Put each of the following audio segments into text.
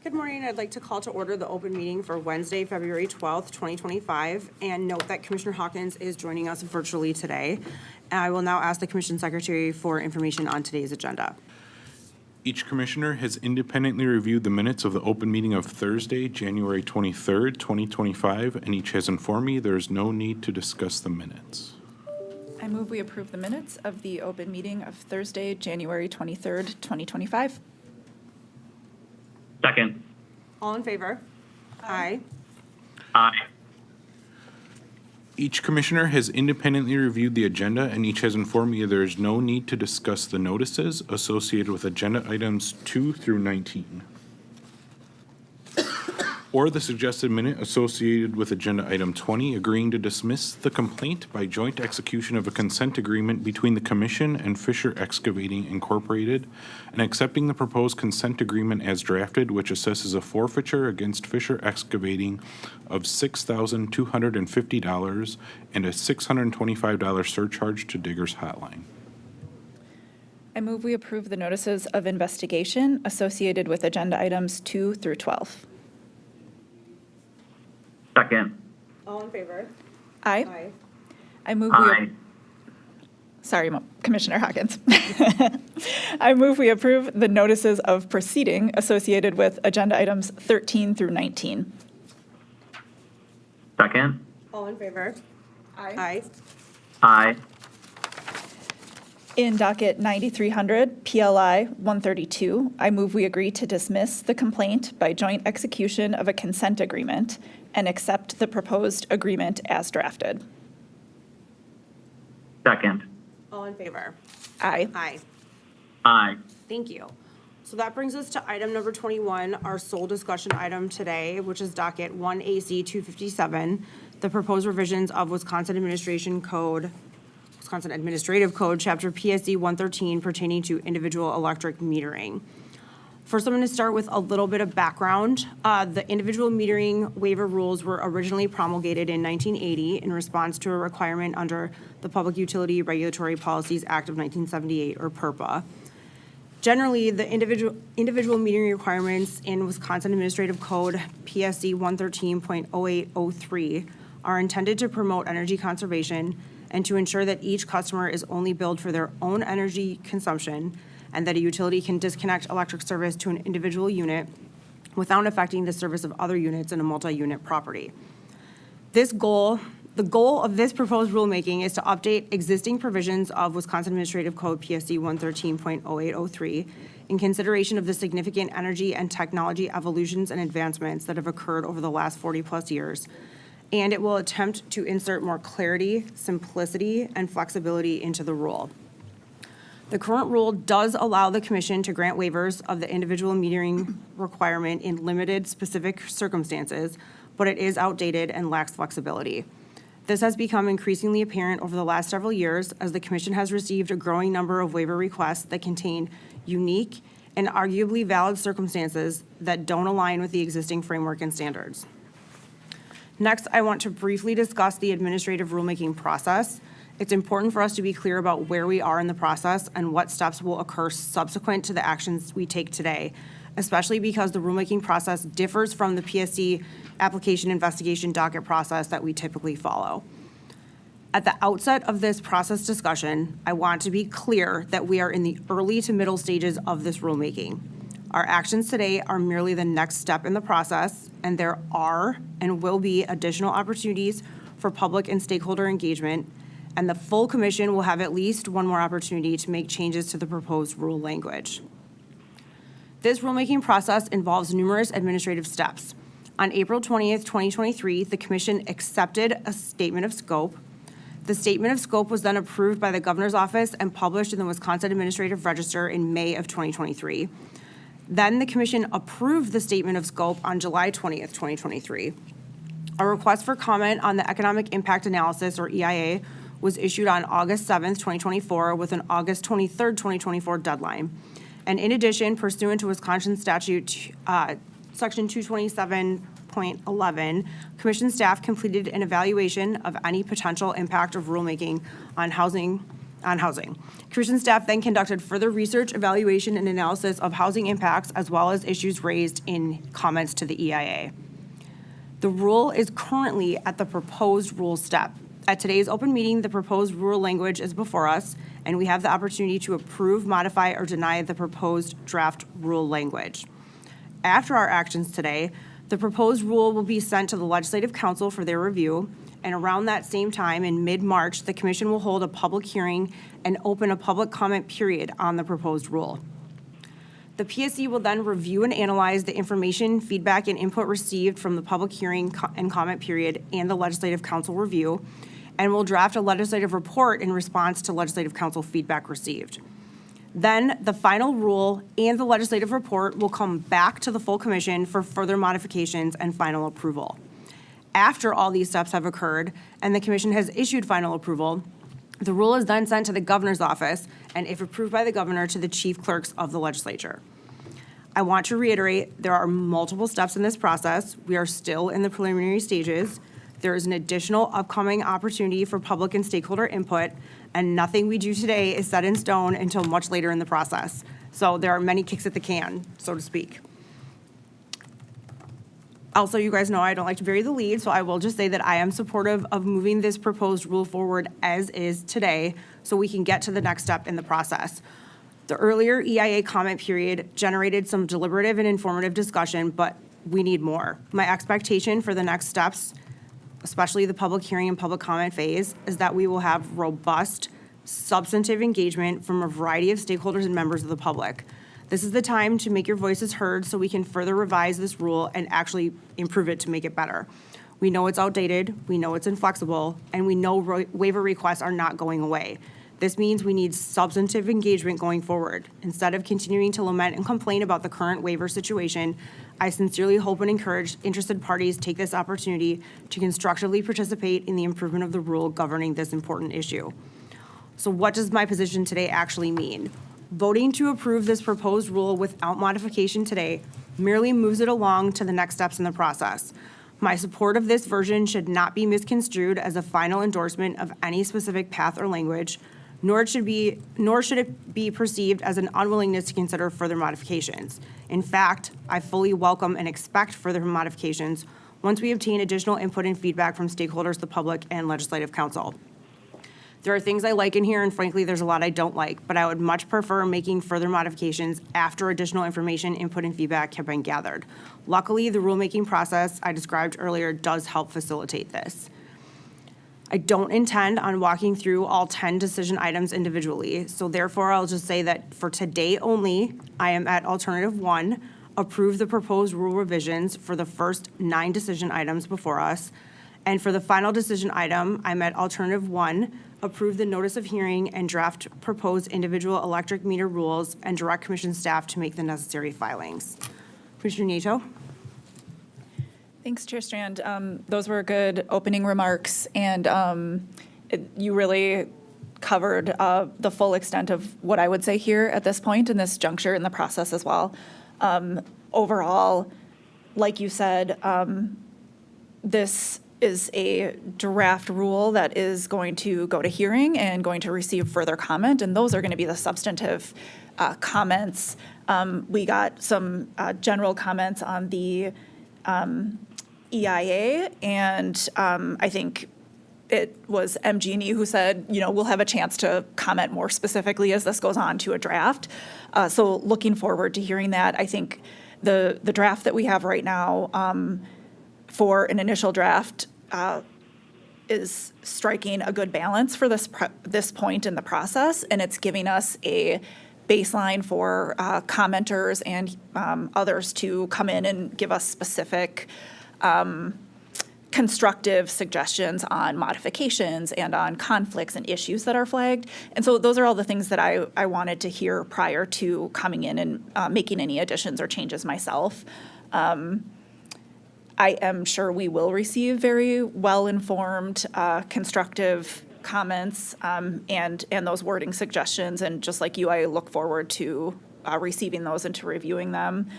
Good morning. I'd like to call to order the open meeting for Wednesday, February 12th, 2025, and note that Commissioner Hawkins is joining us virtually today. I will now ask the Commission Secretary for information on today's agenda. Each commissioner has independently reviewed the minutes of the open meeting of Thursday, January 23rd, 2025, and each has informed me there is no need to discuss the minutes. I move we approve the minutes of the open meeting of Thursday, January 23rd, 2025. Second. All in favor? Aye. Aye. Each commissioner has independently reviewed the agenda, and each has informed me there is no need to discuss the notices associated with agenda items 2 through 19, or the suggested minute associated with agenda item 20, agreeing to dismiss the complaint by joint execution of a consent agreement between the Commission and Fisher Excavating Incorporated, and accepting the proposed consent agreement as drafted, which assesses a forfeiture against Fisher Excavating of $6,250 and a $625 surcharge to Diggers Hotline. I move we approve the notices of investigation associated with agenda items 2 through 12. Second. All in favor? Aye. Aye. I move Aye. Sorry, Commissioner Hawkins. I move we approve the notices of proceeding associated with agenda items 13 through 19. Second. All in favor? Aye. Aye. Aye. In docket 9300, PLI 132, I move we agree to dismiss the complaint by joint execution of a consent agreement and accept the proposed agreement as drafted. Second. All in favor? Aye. Aye. Aye. Thank you. So that brings us to item number 21, our sole discussion item today, which is docket 1 AC 257, the proposed revisions of Wisconsin Administrative Code, Chapter PSC 113 pertaining to individual electric metering. First, I'm going to start with a little bit of background. The individual metering waiver rules were originally promulgated in 1980 in response to a requirement under the Public Utility Regulatory Policies Act of 1978, or PURPA. Generally, the individual metering requirements in Wisconsin Administrative Code PSC 113.0803 are intended to promote energy conservation and to ensure that each customer is only billed for their own energy consumption, and that a utility can disconnect electric service to an individual unit without affecting the service of other units in a multi-unit property. The goal of this proposed rulemaking is to update existing provisions of Wisconsin Administrative Code PSC 113.0803 in consideration of the significant energy and technology evolutions and advancements that have occurred over the last 40-plus years. And it will attempt to insert more clarity, simplicity, and flexibility into the rule. The current rule does allow the Commission to grant waivers of the individual metering requirement in limited specific circumstances, but it is outdated and lacks flexibility. This has become increasingly apparent over the last several years as the Commission has received a growing number of waiver requests that contain unique and arguably valid circumstances that don't align with the existing framework and standards. Next, I want to briefly discuss the administrative rulemaking process. It's important for us to be clear about where we are in the process and what steps will occur subsequent to the actions we take today, especially because the rulemaking process differs from the PSC application investigation docket process that we typically follow. At the outset of this process discussion, I want to be clear that we are in the early to middle stages of this rulemaking. Our actions today are merely the next step in the process, and there are and will be additional opportunities for public and stakeholder engagement, and the full Commission will have at least one more opportunity to make changes to the proposed rule language. This rulemaking process involves numerous administrative steps. On April 20th, 2023, the Commission accepted a statement of scope. The statement of scope was then approved by the Governor's Office and published in the Wisconsin Administrative Register in May of 2023. Then the Commission approved the statement of scope on July 20th, 2023. A request for comment on the Economic Impact Analysis, or EIA, was issued on August 7th, 2024, with an August 23rd, 2024 deadline. And in addition, pursuant to Wisconsin statute, Section 227.11, Commission staff completed an evaluation of any potential impact of rulemaking on housing on housing. Commission staff then conducted further research, evaluation, and analysis of housing impacts, as well as issues raised in comments to the EIA. The rule is currently at the proposed rule step. At today's open meeting, the proposed rule language is before us, and we have the opportunity to approve, modify, or deny the proposed draft rule language. After our actions today, the proposed rule will be sent to the Legislative Council for their review, and around that same time, in mid-March, the Commission will hold a public hearing and open a public comment period on the proposed rule. The PSC will then review and analyze the information, feedback, and input received from the public hearing and comment period and the Legislative Council review, and will draft a legislative report in response to Legislative Council feedback received. Then, the final rule and the legislative report will come back to the full Commission for further modifications and final approval. After all these steps have occurred and the Commission has issued final approval, the rule is then sent to the Governor's office and, if approved by the Governor, to the Chief Clerks of the Legislature. I want to reiterate, there are multiple steps in this process. We are still in the preliminary stages. There is an additional upcoming opportunity for public and stakeholder input, and nothing we do today is set in stone until much later in the process. So there are many kicks at the can, so to speak. Also, you guys know I don't like to bury the lead, so I will just say that I am supportive of moving this proposed rule forward as is today so we can get to the next step in the process. The earlier EIA comment period generated some deliberative and informative discussion, but we need more. My expectation for the next steps, especially the public hearing and public comment phase, is that we will have robust, substantive engagement from a variety of stakeholders and members of the public. This is the time to make your voices heard so we can further revise this rule and actually improve it to make it better. We know it's outdated, we know it's inflexible, and we know waiver requests are not going away. This means we need substantive engagement going forward. Instead of continuing to lament and complain about the current waiver situation, I sincerely hope and encourage interested parties take this opportunity to constructively participate in the improvement of the rule governing this important issue. So what does my position today actually mean? Voting to approve this proposed rule without modification today merely moves it along to the next steps in the process. My support of this version should not be misconstrued as a final endorsement of any specific path or language, nor should it be perceived as an unwillingness to consider further modifications. In fact, I fully welcome and expect further modifications once we obtain additional input and feedback from stakeholders, the public, and Legislative Council. There are things I like in here, and frankly, there's a lot I don't like, but I would much prefer making further modifications after additional information, input, and feedback have been gathered. Luckily, the rulemaking process I described earlier does help facilitate this. I don't intend on walking through all 10 decision items individually, so therefore I'll just say that for today only, I am at alternative 1, approve the proposed rule revisions for the first 9 decision items before us, and for the final decision item, I'm at alternative 1, approve the notice of hearing and draft proposed individual electric meter rules and direct Commission staff to make the necessary filings. Commissioner Nato? Thanks, Chair Strand. Those were good opening remarks, and you really covered the full extent of what I would say here at this point in this juncture in the process as well. Overall, like you said, this is a draft rule that is going to go to hearing and going to receive further comment, and those are going to be the substantive comments. We got some general comments on the EIA, and I think it was MG&E who said, we'll have a chance to comment more specifically as this goes on to a draft. So looking forward to hearing that. I think the draft that we have right now for an initial draft is striking a good balance for this point in the process, and it's giving us a baseline for commenters and others to come in and give us specific constructive suggestions on modifications and on conflicts and issues that are flagged. And so those are all the things that I wanted to hear prior to coming in and making any additions or changes myself. I am sure we will receive very well-informed, constructive comments and those wording suggestions. And just like you, I look forward to receiving those and to reviewing them.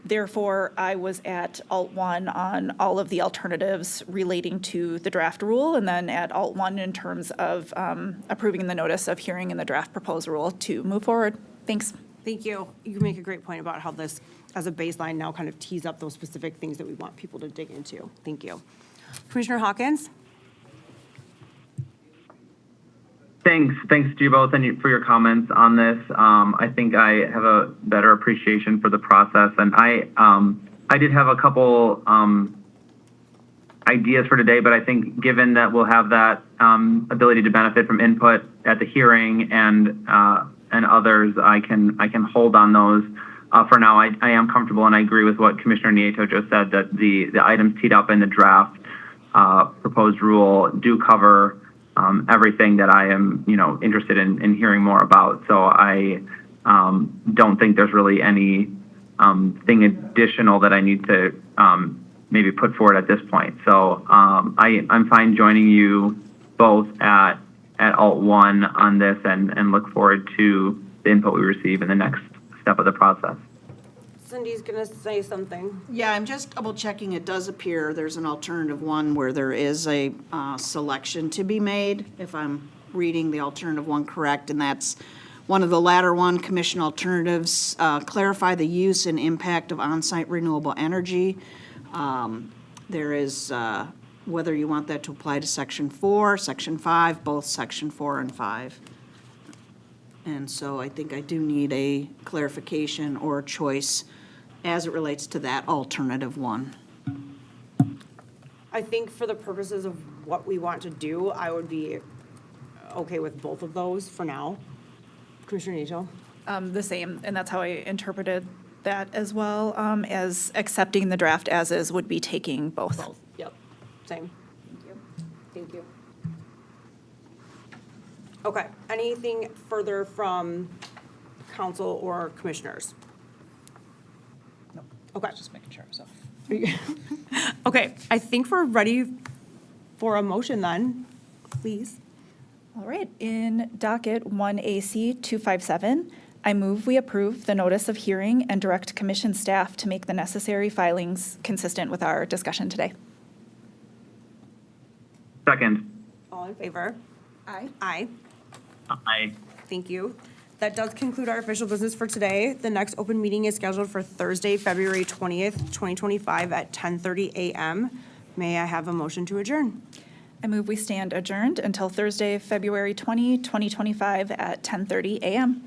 Therefore, I was at Alt 1 on all of the alternatives relating to the draft rule, and then at Alt 1 in terms of approving the notice of hearing in the draft proposed rule to move forward. Thanks. Thank you. You make a great point about how this, as a baseline, now kind of tees up those specific things that we want people to dig into. Thank you. Commissioner Hawkins? Thanks to you both and for your comments on this. I think I have a better appreciation for the process, and I did have a couple ideas for today, but I think given that we'll have that ability to benefit from input at the hearing and others, I can hold on those. For now, I am comfortable, and I agree with what Commissioner Nieto just said, that the items teed up in the draft proposed rule do cover everything that I am, interested in hearing more about. So I don't think there's really any thing additional that I need to maybe put forward at this point. So I'm fine joining you both at Alt 1 on this and look forward to the input we receive in the next step of the process. Cindy's going to say something. Yeah, I'm just double checking. It does appear there's an alternative one where there is a selection to be made, if I'm reading the alternative one correct, and that's one of the latter one, commission alternatives, clarify the use and impact of on-site renewable energy. There is whether you want that to apply to Section 4, Section 5, both Section 4 and 5. And so I think I do need a clarification or a choice as it relates to that alternative one. I think for the purposes of what we want to do, I would be okay with both of those for now. Commissioner Nieto? The same, and that's how I interpreted that as well, as accepting the draft as is would be taking both. Yep, same. Thank you. Thank you. Okay, anything further from council or commissioners? No. Okay. Just making sure I was off. Okay, I think we're ready for a motion then, please. All right, in docket 1AC 257, I move we approve the notice of hearing and direct commission staff to make the necessary filings consistent with our discussion today. Second. All in favor? Aye. Aye. Aye. Thank you. That does conclude our official business for today. The next open meeting is scheduled for Thursday, February 20th, 2025 at 10:30 a.m. May I have a motion to adjourn? I move we stand adjourned until Thursday, February 20, 2025 at 10:30 a.m.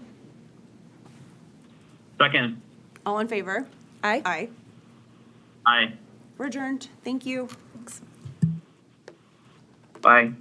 Second. All in favor? Aye. Aye. Aye. We're adjourned. Thank you. Thanks. Bye.